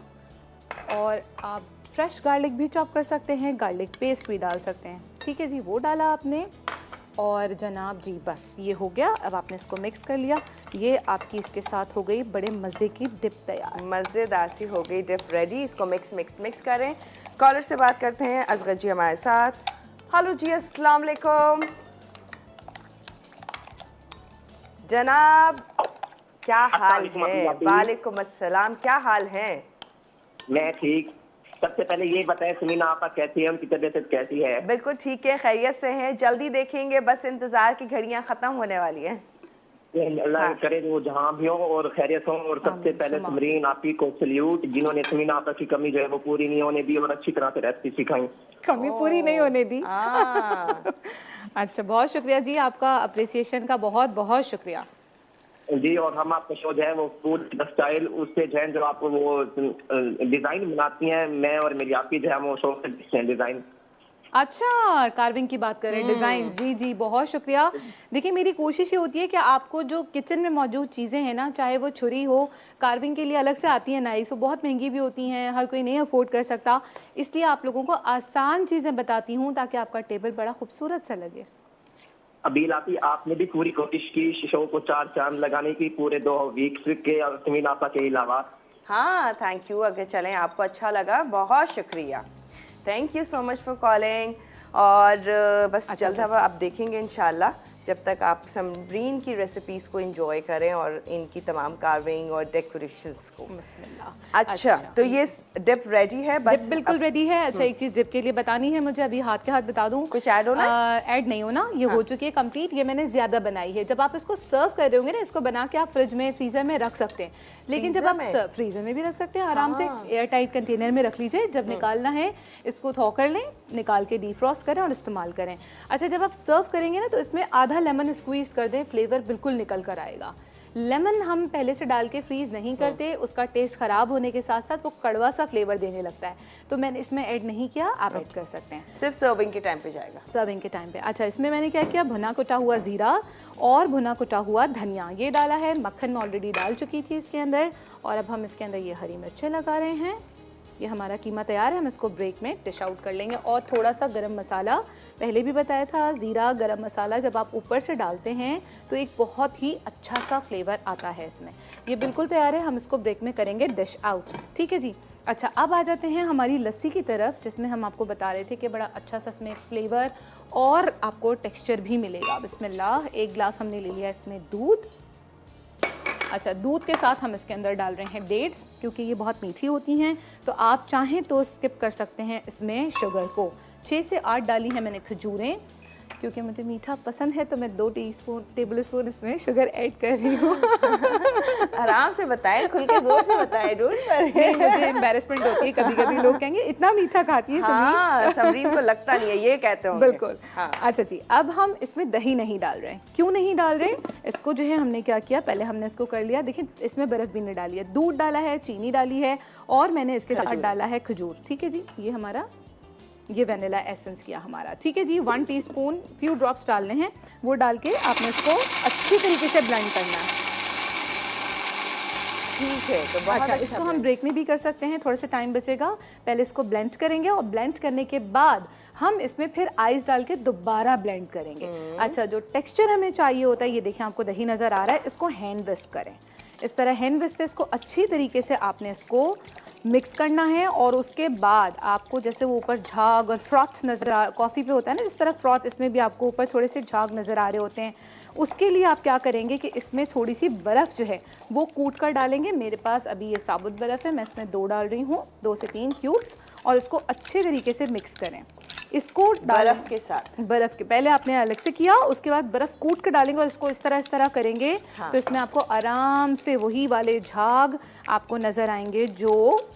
और आप फ्रेश गार्लिक भी चॉप कर सकते हैं, गार्लिक पेस्ट भी डाल सकते हैं। ठीक है जी, वो डाला आपने और जनाब जी बस ये हो गया। अब आपने इसको मिक्स कर लिया, ये आपकी इसके साथ हो गई बड़े मज़े की डिप तैयार, मज़ेदार सी हो गई डिप रेडी। इसको मिक्स करें। कॉलर से बात करते हैं, असगर जी हमारे साथ। हेलो जी, अस्सलाम वालेकुम जनाब, क्या हाल है? वालेकुम अस्सलाम, क्या हाल है? मैं ठीक। सबसे पहले ये बताएं समीना आपा कैसी है, उनकी तबीयत कैसी है? बिल्कुल ठीक है, खैरियत से हैं, जल्दी देखेंगे, बस इंतजार की घड़ियां खत्म होने वाली हैं। अल्लाह करे वो जहाँ भी हो और खैरियत हो। और सबसे पहले समरीन आपी को सल्यूट, जिन्होंने समीना आपा की कमी जो है वो पूरी नहीं होने दी और अच्छी तरह से रेसिपी सिखाई। कमी पूरी नहीं होने दी। अच्छा, बहुत शुक्रिया जी, आपका अप्रिसिएशन का बहुत बहुत शुक्रिया जी। और हम आपका शो जो है वो फूड स्टाइल उससे जो है जो आपको वो डिजाइन बनाती हैं, मैं और मेरी आपकी जो है वो शो से डिजाइन। अच्छा, कार्विंग की बात करें, डिजाइन, जी जी बहुत शुक्रिया। देखिए मेरी कोशिश ये होती है कि आपको जो किचन में मौजूद चीज़ें हैं ना, चाहे वो छुरी हो, कार्विंग के लिए अलग से आती है नाइफ, वो बहुत महंगी भी होती हैं, हर कोई नहीं अफोर्ड कर सकता, इसलिए आप लोगों को आसान चीज़ें बताती हूँ ताकि आपका टेबल बड़ा खूबसूरत सा लगे। अबील आपी, आपने भी पूरी कोशिश की शो को 4 चांद लगाने की पूरे 2 वीक्स के और समीना आपा के अलावा। हाँ, थैंक यू। अगर चलें आपको अच्छा लगा, बहुत शुक्रिया, thank you so much for calling. और बस जल्द अब आप देखेंगे इंशाल्लाह, जब तक आप समरीन की रेसिपीज़ को एंजॉय करें और इनकी तमाम कार्विंग और डेकोरेशंस को। बिस्मिल्लाह। अच्छा, तो ये डिप रेडी है? बस डिप बिल्कुल रेडी है। अच्छा, एक चीज़ डिप के लिए बतानी है मुझे, अभी हाथ के हाथ बता दूं, कुछ ऐड होना? ऐड नहीं होना, ये हो चुकी है कंप्लीट। ये मैंने ज़्यादा बनाई है। जब आप इसको सर्व कर रहे होंगे ना, इसको बना के आप फ्रिज में, फ्रीज़र में रख सकते हैं, लेकिन जब आप फ्रीज़र में भी रख सकते हैं आराम से, एयर टाइट कंटेनर में रख लीजिए। जब निकालना है इसको थॉ कर लें, निकाल के डीफ्रॉस्ट करें और इस्तेमाल करें। अच्छा, जब आप सर्व करेंगे ना तो इसमें आधा लेमन स्क्वीज कर दें, फ्लेवर बिल्कुल निकल कर आएगा। लेमन हम पहले से डाल के फ्रीज नहीं करते, उसका टेस्ट खराब होने के साथ साथ वो कड़वा सा फ्लेवर देने लगता है, तो मैंने इसमें ऐड नहीं किया, आप ऐड कर सकते हैं। सिर्फ सर्विंग के टाइम पे जाएगा? सर्विंग के टाइम पे। अच्छा, इसमें मैंने क्या किया, भुना कुटा हुआ जीरा और भुना कुटा हुआ धनिया ये डाला है, मक्खन में ऑलरेडी डाल चुकी थी इसके अंदर, और अब हम इसके अंदर ये हरी मिर्चें लगा रहे हैं। ये हमारा कीमा तैयार है, हम इसको ब्रेक में डिश आउट कर लेंगे। और थोड़ा सा गरम मसाला, पहले भी बताया था, ज़ीरा गरम मसाला जब आप ऊपर से डालते हैं तो एक बहुत ही अच्छा सा फ्लेवर आता है इसमें। ये बिल्कुल तैयार है, हम इसको ब्रेक में करेंगे डिश आउट। ठीक है जी। अच्छा, अब आ जाते हैं हमारी लस्सी की तरफ, जिसमें हम आपको बता रहे थे कि बड़ा अच्छा सा इसमें फ्लेवर और आपको टेक्स्चर भी मिलेगा। बिस्मिल्लाह, 1 गिलास हमने ले लिया इसमें दूध। अच्छा, दूध के साथ हम इसके अंदर डाल रहे हैं डेट्स, क्योंकि ये बहुत मीठी होती हैं, तो आप चाहें तो स्किप कर सकते हैं इसमें शुगर को। 6 से 8 डाली हैं मैंने खजूरें, क्योंकि मुझे मीठा पसंद है तो मैं 2 टेबल स्पून इसमें शुगर ऐड कर रही हूँ। आराम से बताएं, खुल के जोर से बताएं, डोंट वरी। मुझे एम्बैरेसमेंट होती है, कभी कभी लोग कहेंगे इतना मीठा खाती है समरीन। हाँ, समरीन को लगता नहीं है, ये कहते होंगे। बिल्कुल। हाँ। अच्छा जी, अब हम इसमें दही नहीं डाल रहे हैं। क्यों नहीं डाल रहे? इसको जो है हमने क्या किया, पहले हमने इसको कर लिया, देखिए इसमें बर्फ भी नहीं डाली है, दूध डाला है, चीनी डाली है, और मैंने इसके साथ डाला है खजूर। ठीक है जी, ये हमारा ये वेनिला एसेंस किया हमारा। ठीक है जी, 1 टीस्पून फ्यू ड्रॉप्स डालने हैं, वो डाल के आपने इसको अच्छी तरीके से ब्लेंड करना है। ठीक है, तो बहुत अच्छा, इसको हम ब्रेक में भी कर सकते हैं, थोड़ा सा टाइम बचेगा। पहले इसको ब्लेंड करेंगे और ब्लेंड करने के बाद हम इसमें फिर आइस डाल के दोबारा ब्लेंड करेंगे। अच्छा, जो टेक्सचर हमें चाहिए होता है, ये देखिए आपको दही नज़र आ रहा है, इसको हैंड विस्क करें। इस तरह हैंड विस्क से इसको अच्छी तरीके से आपने इसको मिक्स करना है, और उसके बाद आपको जैसे वो ऊपर झाग और फ्रॉथ नज़र आ, कॉफ़ी पे होता है ना जिस तरह फ्रॉथ, इसमें भी आपको ऊपर थोड़े से झाग नज़र आ रहे होते हैं। उसके लिए आप क्या करेंगे कि इसमें थोड़ी सी बर्फ़ जो है वो कूट कर डालेंगे। मेरे पास अभी ये साबुत बर्फ़ है, मैं इसमें 2 डाल रही हूँ, 2 से 3 क्यूब्स, और इसको अच्छे तरीके से मिक्स करें। इसको बर्फ़ के साथ, बर्फ़ के पहले आपने अलग से किया, उसके बाद बर्फ़ कूट कर डालेंगे और इसको इस तरह करेंगे। हाँ। तो इसमें आपको आराम से वही वाले झाग आपको नज़र आएंगे जो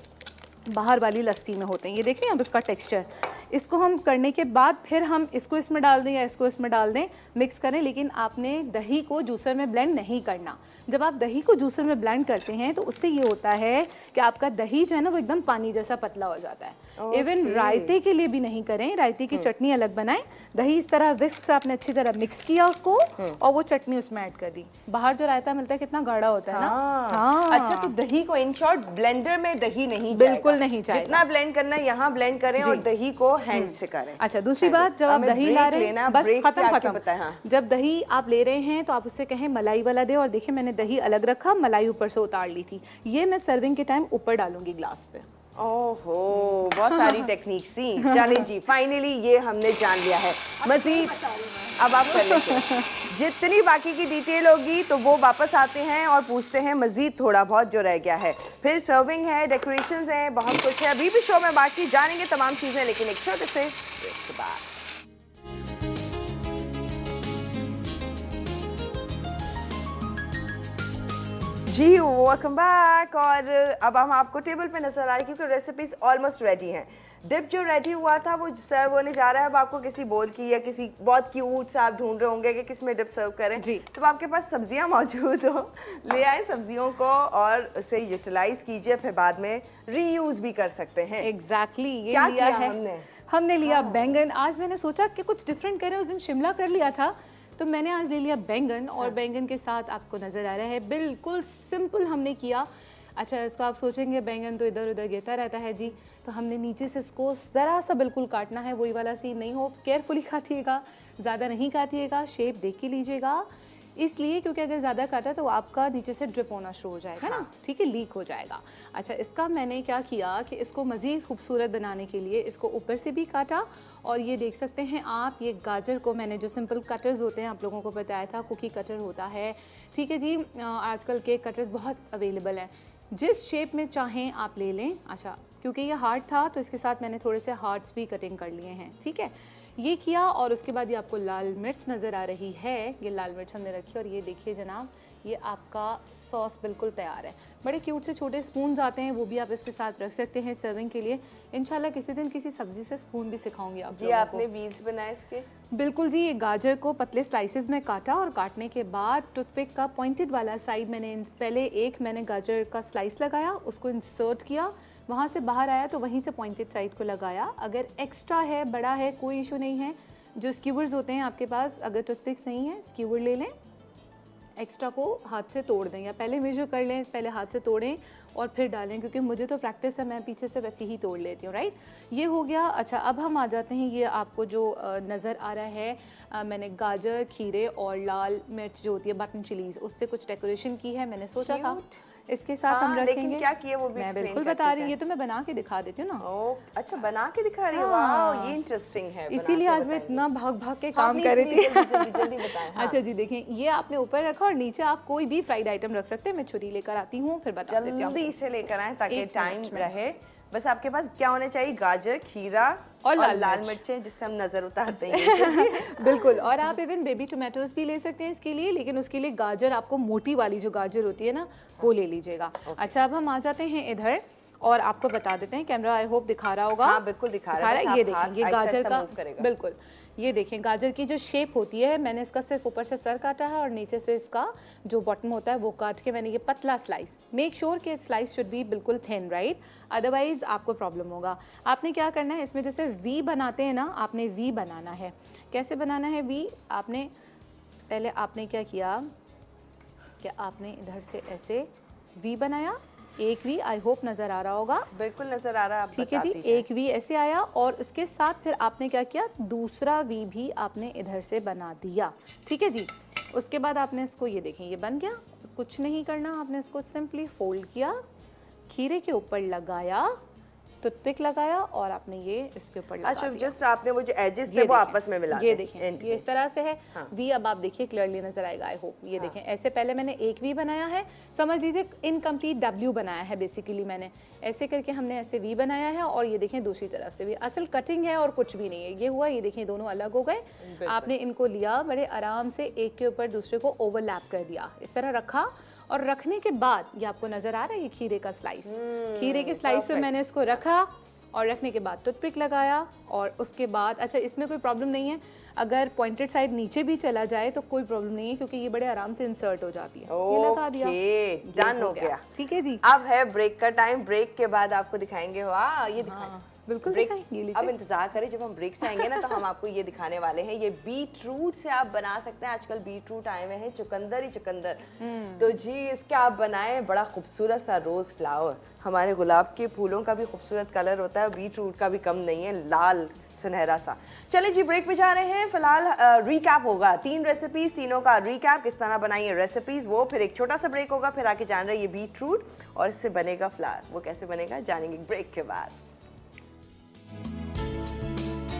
बाहर वाली लस्सी में होते हैं। ये देख रहे हैं आप इसका टेक्सचर, इसको हम करने के बाद फिर हम इसको इसमें डाल दें या इसको इसमें डाल दें, मिक्स करें, लेकिन आपने दही को जूसर में ब्लेंड नहीं करना। जब आप दही को जूसर में ब्लेंड करते हैं तो उससे ये होता है कि आपका दही जो है ना वो एकदम पानी जैसा पतला हो जाता है। इवन रायते के लिए भी नहीं करें, रायते की चटनी अलग बनाएं, दही इस तरह विस्क से आपने अच्छी तरह मिक्स किया उसको और वो चटनी उसमें ऐड कर दी। बाहर जो रायता मिलता है कितना गाढ़ा होता है ना। हाँ। अच्छा, तो दही को इन शॉर्ट ब्लेंडर में दही नहीं बिल्कुल नहीं जाएगा। जितना ब्लेंड करना है यहाँ ब्लेंड करें और दही को हैंड से करें। अच्छा, दूसरी बात, जब आप दही ला रहे हैं, बस खत्म। जब दही आप ले रहे हैं तो आप उससे कहें मलाई वाला दे, और देखिए मैंने दही अलग रखा, मलाई ऊपर से उतार ली थी। ये मैं सर्विंग के टाइम ऊपर डालूंगी ग्लास पे। ओहो, बहुत सारी टेक्निक सी। चलिए जी, फाइनली ये हमने जान लिया है। मजीद अब आप कर लेते हैं। जितनी बाकी की डिटेल होगी तो वो वापस आते हैं और पूछते हैं मजीद थोड़ा बहुत जो रह गया है। फिर सर्विंग है, डेकोरेशंस हैं, बहुत कुछ है। अभी भी शो में बाकी जानेंगे तमाम चीजें, लेकिन एक छोटे से ब्रेक के बाद। जी वेलकम बैक। और अब हम आपको टेबल पे नजर आ रहे हैं क्योंकि रेसिपीज ऑलमोस्ट रेडी हैं। डिप जो रेडी हुआ था वो सर्व होने जा रहा है। अब आपको किसी बोल की या किसी बहुत क्यूट सा आप ढूंढ रहे होंगे कि किस में डिप सर्व करें जी। तो आपके पास सब्जियां मौजूद हो, ले आए सब्जियों को और उसे यूटिलाइज कीजिए, फिर बाद में रीयूज भी कर सकते हैं। एग्जैक्टली ये क्या लिया किया है हमने लिया बैंगन। आज मैंने सोचा कि कुछ डिफरेंट करें, उस दिन शिमला कर लिया था तो मैंने आज ले लिया बैंगन, और बैंगन के साथ आपको नजर आ रहा है बिल्कुल सिंपल हमने किया। अच्छा, इसको आप सोचेंगे बैंगन तो इधर उधर गिरता रहता है जी, तो हमने नीचे से इसको ज़रा सा बिल्कुल काटना है, वही वाला सीन नहीं हो, केयरफुली काटिएगा, ज़्यादा नहीं काटिएगा, शेप देख के लीजिएगा, इसलिए क्योंकि अगर ज़्यादा काटा तो आपका नीचे से ड्रिप होना शुरू हो जाएगा ना, ठीक है, लीक हो जाएगा। अच्छा, इसका मैंने क्या किया कि इसको मज़ीद खूबसूरत बनाने के लिए इसको ऊपर से भी काटा, और ये देख सकते हैं आप, ये गाजर को मैंने जो सिंपल कटर्स होते हैं आप लोगों को बताया था, कुकी कटर होता है, ठीक है जी, आजकल के कटर्स बहुत अवेलेबल हैं, जिस शेप में चाहें आप ले लें। अच्छा, क्योंकि ये हार्ड था तो इसके साथ मैंने थोड़े से हार्ट्स भी कटिंग कर लिए हैं, ठीक है, ये किया। और उसके बाद ये आपको लाल मिर्च नज़र आ रही है, ये लाल मिर्च हमने रखी, और ये देखिए जनाब, ये आपका सॉस बिल्कुल तैयार है। बड़े क्यूट से छोटे स्पून्स आते हैं, वो भी आप इसके साथ रख सकते हैं सर्विंग के लिए। इंशाल्लाह किसी दिन किसी सब्जी से स्पून भी सिखाऊंगी आप लोगों को। आपने बीन्स बनाए इसके? बिल्कुल जी, ये गाजर को पतले स्लाइसेस में काटा, और काटने के बाद टूथपिक का पॉइंटेड वाला साइड मैंने पहले एक मैंने गाजर का स्लाइस लगाया, उसको इंसर्ट किया, वहाँ से बाहर आया तो वहीं से पॉइंटेड साइड को लगाया। अगर एक्स्ट्रा है, बड़ा है, कोई इशू नहीं है, जो स्क्यूवर्स होते हैं आपके पास, अगर टूथपिक्स नहीं है स्क्यूवर ले लें, एक्स्ट्रा को हाथ से तोड़ दें, या पहले मेजर कर लें, पहले हाथ से तोड़ें और फिर डालें, क्योंकि मुझे तो प्रैक्टिस है, मैं पीछे से वैसे ही तोड़ लेती हूँ, राइट। ये हो गया। अच्छा, अब हम आ जाते हैं, ये आपको जो नज़र आ रहा है, मैंने गाजर, खीरे और लाल मिर्च जो होती है बटन चिलीज, उससे कुछ डेकोरेशन की है। मैंने सोचा था इसके साथ हम रखेंगे। क्या किए वो भी मैं बिल्कुल बता रही हूँ, ये तो मैं बना के दिखा देती हूँ ना। अच्छा, बना के दिखा रही हो, वाह, ये इंटरेस्टिंग है। इसीलिए आज मैं इतना भाग भाग के काम कर रही थी। जल्दी बताएं। अच्छा जी, देखें, ये आपने ऊपर रखा और नीचे आप कोई भी फ्राइड आइटम रख सकते हैं। मैं छुरी लेकर आती हूँ, फिर बता देती हूँ। जल्दी से लेकर आए ताकि टाइम रहे। बस आपके पास क्या होने चाहिए? गाजर, खीरा और लाल मिर्चें, जिससे हम नजर उतारते हैं। बिल्कुल। और आप इवन बेबी टोमेटोज भी ले सकते हैं इसके लिए, लेकिन उसके लिए गाजर आपको मोटी वाली जो गाजर होती है ना, वो ले लीजिएगा। अच्छा, अब हम आ जाते हैं इधर और आपको बता देते हैं, कैमरा आई होप दिखा रहा होगा। हाँ, बिल्कुल दिखा रहा है। ये देखें, ये गाजर का, बिल्कुल, ये देखें गाजर की जो शेप होती है, मैंने इसका सिर्फ ऊपर से सर काटा है और नीचे से इसका जो बॉटम होता है वो काट के मैंने ये पतला स्लाइस, मेक श्योर कि स्लाइस शुड बी बिल्कुल थिन, राइट, अदरवाइज आपको प्रॉब्लम होगा। आपने क्या करना है, इसमें जैसे वी बनाते हैं ना, आपने वी बनाना है। कैसे बनाना है वी? आपने पहले आपने क्या किया कि आपने इधर से ऐसे वी बनाया, एक वी, आई होप नज़र आ रहा होगा। बिल्कुल नज़र आ रहा है, ठीक है जी, एक वी ऐसे आया और इसके साथ फिर आपने क्या किया, दूसरा वी भी आपने इधर से बना दिया, ठीक है जी। उसके बाद आपने इसको, ये देखें, ये बन गया, कुछ नहीं करना, आपने इसको सिंपली फोल्ड किया, खीरे के ऊपर लगाया, टूथपिक लगाया और आपने ये इसके ऊपर लगा दिया। जस्ट आपने वो जो एजेस थे वो आपस में मिला, ये देखें, ये इस तरह से है। हाँ। वी अब आप देखिए क्लियरली नजर आएगा, आई होप। ये देखें, ऐसे पहले मैंने एक वी बनाया है, समझ लीजिए इनकम्प्लीट डब्ल्यू बनाया है बेसिकली मैंने, ऐसे करके हमने ऐसे वी बनाया है। और ये देखें दूसरी तरफ से भी असल कटिंग है और कुछ भी नहीं है, ये हुआ, ये देखें दोनों अलग हो गए। आपने इनको लिया, बड़े आराम से एक के ऊपर दूसरे को ओवरलैप कर दिया, इस तरह रखा, और रखने के बाद ये आपको नजर आ रहा है ये खीरे का स्लाइस, खीरे के स्लाइस पे मैंने इसको रखा और रखने के बाद टूथपिक लगाया और उसके बाद अच्छा इसमें कोई प्रॉब्लम नहीं है, अगर पॉइंटेड साइड नीचे भी चला जाए तो कोई प्रॉब्लम नहीं है क्योंकि ये बड़े आराम से इंसर्ट हो जाती है। ये लगा दिया, डन हो गया। ठीक है जी, अब है ब्रेक का टाइम। ब्रेक के बाद आपको दिखाएंगे, वाह ये दिखाएंगे बिल्कुल ब्रेक। दिखाएंगे, लीजिए। अब इंतजार करें, जब हम ब्रेक से आएंगे ना तो हम आपको ये दिखाने वाले हैं। ये बीटरूट से आप बना सकते हैं, आजकल बीटरूट आए हुए हैं चुकंदर ही चुकंदर, तो जी इसके आप बनाएं बड़ा खूबसूरत सा रोज फ्लावर। हमारे गुलाब के फूलों का भी खूबसूरत कलर होता है, बीटरूट का भी कम नहीं है, लाल सुनहरा सा। चलिए जी ब्रेक पे जा रहे हैं। फिलहाल रिकैप होगा, 3 रेसिपीज, तीनों का रिकैप, किस तरह बनाइए रेसिपीज वो, फिर एक छोटा सा ब्रेक होगा, फिर आके जान रहे हैं ये बीटरूट और इससे बनेगा फ्लावर, वो कैसे बनेगा जानेंगे ब्रेक के बाद।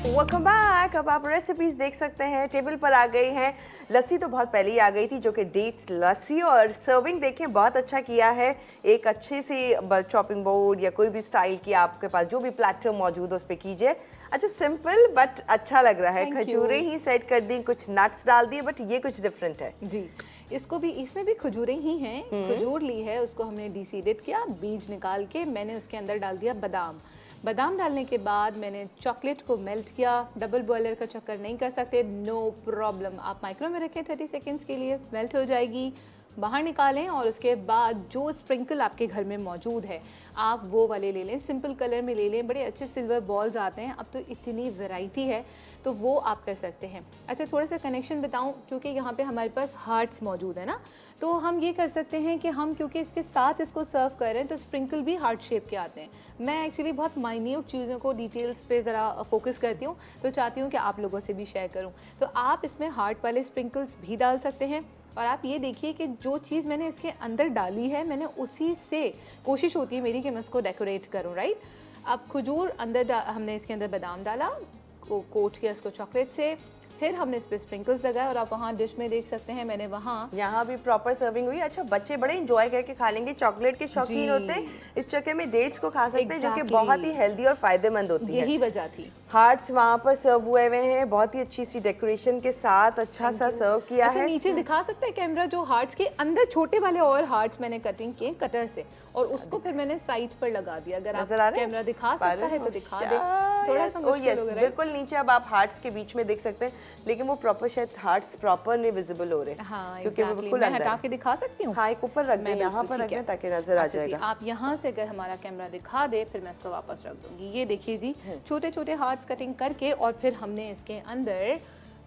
Welcome back. अब आप रेसिपीज देख सकते हैं, टेबल पर आ गई हैं। लस्सी तो बहुत पहले ही आ गई थी, जो कि डेट्स लस्सी, और सर्विंग देखें बहुत अच्छा किया है। एक अच्छी सी चॉपिंग बोर्ड या कोई भी स्टाइल की आपके पास जो भी प्लेटर मौजूद हो उस पर कीजिए। अच्छा सिंपल बट अच्छा लग रहा है। खजूरें ही सेट कर दी, कुछ नट्स डाल दिए, बट ये कुछ डिफरेंट है जी। इसको भी, इसमें भी खजूरें ही हैं। खजूर ली है, उसको हमने डीसीडेड किया, बीज निकाल के मैंने उसके अंदर डाल दिया बादाम। बादाम डालने के बाद मैंने चॉकलेट को मेल्ट किया। डबल बॉयलर का चक्कर नहीं कर सकते, नो प्रॉब्लम, आप माइक्रो में रखें 30 सेकेंड्स के लिए, मेल्ट हो जाएगी, बाहर निकालें और उसके बाद जो स्प्रिंकल आपके घर में मौजूद है आप वो वाले ले लें, सिंपल कलर में ले लें, बड़े अच्छे सिल्वर बॉल्स आते हैं, अब तो इतनी वैरायटी है तो वो आप कर सकते हैं। अच्छा थोड़ा सा कनेक्शन बताऊं, क्योंकि यहाँ पे हमारे पास हार्ट्स मौजूद है ना, तो हम ये कर सकते हैं कि हम क्योंकि इसके साथ इसको सर्व कर रहे हैं तो स्प्रिंकल भी हार्ट शेप के आते हैं। मैं एक्चुअली बहुत माइन्यूट चीज़ों को डिटेल्स पे ज़रा फोकस करती हूँ, तो चाहती हूँ कि आप लोगों से भी शेयर करूँ। तो आप इसमें हार्ट वाले स्प्रिंकल्स भी डाल सकते हैं। और आप ये देखिए कि जो चीज़ मैंने इसके अंदर डाली है, मैंने उसी से कोशिश होती है मेरी कि मैं उसको डेकोरेट करूँ, राइट। अब खजूर अंदर हमने इसके अंदर बादाम डाला, कोट किया इसको चॉकलेट से, फिर हमने इस पे स्प्रिंकल्स लगाए और आप वहाँ डिश में देख सकते हैं मैंने वहाँ यहाँ भी प्रॉपर सर्विंग हुई। अच्छा बच्चे बड़े एंजॉय करके खा लेंगे, चॉकलेट के शौकीन होते हैं, इस चक्कर में डेट्स को खा सकते हैं, जो कि बहुत ही हेल्दी और फायदेमंद होती है। यही वजह थी। हार्ट्स वहाँ पर सर्व हुए हुए हैं, बहुत ही अच्छी सी डेकोरेशन के साथ अच्छा सा सर्व किया है। नीचे दिखा सकते हैं कैमरा, जो हार्ट्स के अंदर छोटे वाले और हार्ट्स मैंने कटिंग किए कटर से और उसको फिर मैंने साइड पर लगा दिया। अगर आप कैमरा दिखा सकता है तो दिखा दे, थोड़ा सा मुश्किल हो गया। बिल्कुल नीचे अब आप हार्ट्स के बीच में देख सकते हैं, लेकिन वो प्रॉपर शायद हार्ट्स प्रॉपर नहीं विजिबल हो रहे, क्योंकि वो बिल्कुल अंदर। मैं हटा के दिखा सकती हूँ, हाँ एक ऊपर रख दें, यहाँ पर रख दें ताकि नजर आ जाएगा। आप यहाँ से अगर हमारा कैमरा दिखा दे फिर मैं इसको वापस रख दूंगी। ये देखिए जी, छोटे छोटे हार्ट्स कटिंग करके और फिर हमने इसके अंदर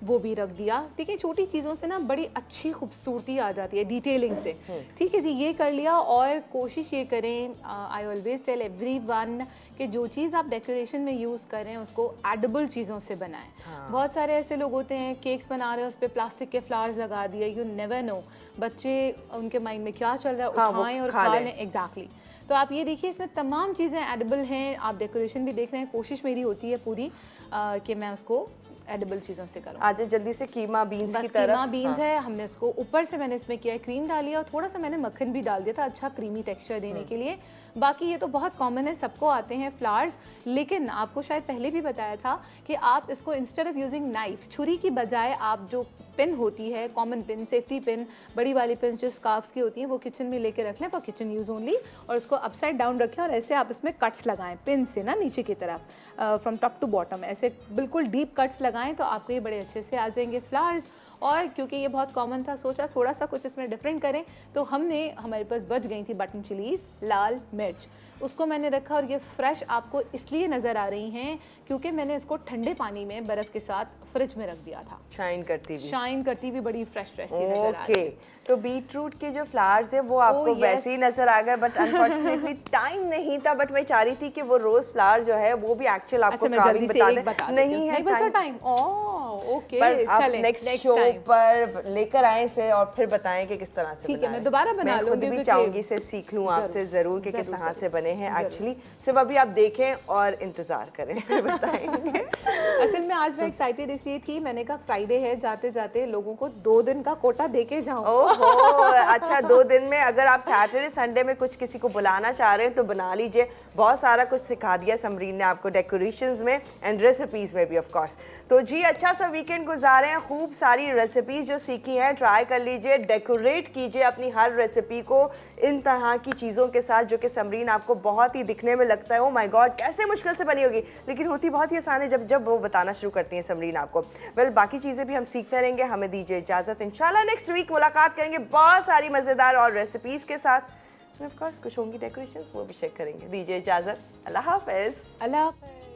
वो भी रख दिया। देखिए छोटी चीज़ों से ना बड़ी अच्छी खूबसूरती आ जाती है, डिटेलिंग से। ठीक है जी, ये कर लिया। और कोशिश ये करें, आई ऑलवेज टेल एवरीवन कि जो चीज़ आप डेकोरेशन में यूज़ करें उसको एडिबल चीज़ों से बनाएं। बहुत सारे ऐसे लोग होते हैं केक्स बना रहे हैं, उस पर प्लास्टिक के फ्लावर्स लगा दिए, यू नेवर नो बच्चे उनके माइंड में क्या चल रहा है, उठाएं और खा लें। एग्जैक्टली। तो आप ये देखिए इसमें तमाम चीज़ें एडिबल हैं, आप डेकोरेशन भी देख रहे हैं। कोशिश मेरी होती है पूरी कि मैं उसको एडिबल चीज़ों से करूँ। आज जल्दी से कीमा बीन्स की तरफ। कीमा बीन्स है, हमने इसको ऊपर से मैंने इसमें किया है, क्रीम डाली और थोड़ा सा मैंने मक्खन भी डाल दिया था अच्छा क्रीमी टेक्सचर देने के लिए। बाकी ये तो बहुत कॉमन है, सबको आते हैं फ्लावर्स, लेकिन आपको शायद पहले भी बताया था कि आप इसको इंस्टेड ऑफ यूजिंग नाइफ, छुरी की बजाय आप जो पिन होती है, कॉमन पिन, सेफ्टी पिन, बड़ी वाली पिन जो स्कार्फ्स की होती हैं, वो किचन में लेके रख लें फॉर किचन यूज ओनली, और उसको अपसाइड डाउन रखें और ऐसे आप इसमें कट्स लगाएं पिन से ना नीचे की तरफ, फ्रॉम टॉप टू बॉटम, ऐसे बिल्कुल डीप कट्स लगाएं तो आपको ये बड़े अच्छे से आ जाएंगे फ्लावर्स। और क्योंकि ये बहुत कॉमन था, सोचा थोड़ा सा कुछ इसमें डिफरेंट करें, तो हमने, हमारे पास बच गई थी बटन चिलीज, लाल मिर्च, उसको मैंने रखा। और ये फ्रेश आपको इसलिए नज़र आ रही हैं क्योंकि मैंने इसको ठंडे पानी में बर्फ़ के साथ फ्रिज में रख दिया था, शाइन करती हुई बड़ी फ्रेश सी नज़र आ रही है। तो बीटरूट के जो फ्लावर्स है वो आपको वैसे ही नजर आ गए, बट अनफॉर्चुनेटली टाइम नहीं था। बट मैं चाह रही थी कि वो रोज फ्लावर जो है वो भी एक्चुअल आपको कार्विंग बता दें। नहीं है टाइम। ओके, पर आप नेक्स्ट शो पर लेकर आए इसे और फिर बताएं कि किस तरह से। ठीक है, मैं दोबारा बना लूंगी। मैं खुद भी चाहूंगी इसे सीख लूं आपसे जरूर कि किस तरह से बने हैं एक्चुअली। सिर्फ अभी आप देखें और इंतजार करें, फिर बताएंगे। असल में आज मैं एक्साइटेड इसलिए थी, मैंने कहा फ्राइडे है, जाते जाते लोगों को 2 दिन का कोटा दे के जाऊँ। ओहो, अच्छा 2 दिन में अगर आप सैटरडे संडे में कुछ किसी को बुलाना चाह रहे हैं तो बना लीजिए। बहुत सारा कुछ सिखा दिया समरीन ने आपको, डेकोरेशंस में एंड रेसिपीज में भी ऑफ कोर्स। तो जी अच्छा सा वीकेंड गुजारे हैं, खूब सारी रेसिपीज जो सीखी हैं ट्राई कर लीजिए, डेकोरेट कीजिए अपनी हर रेसिपी को इन तरह की चीज़ों के साथ जो कि समरीन आपको बहुत ही दिखने में लगता है ओ माय गॉड कैसे मुश्किल से बनी होगी, लेकिन होती बहुत ही आसान है जब जब वो बताना शुरू करती हैं समरीन आपको। वेल बाकी चीज़ें भी हम सीखते रहेंगे, हमें दीजिए इजाज़त, इंशाल्लाह नेक्स्ट वीक मुलाकात करेंगे बहुत सारी मज़ेदार और रेसिपीज़ के साथ। ऑफ कोर्स कुछ होंगी डेकोरेशंस वो भी चेक करेंगे। दीजिए इजाज़त, अल्लाह हाफ़िज़। अल्लाह हाफ़िज़।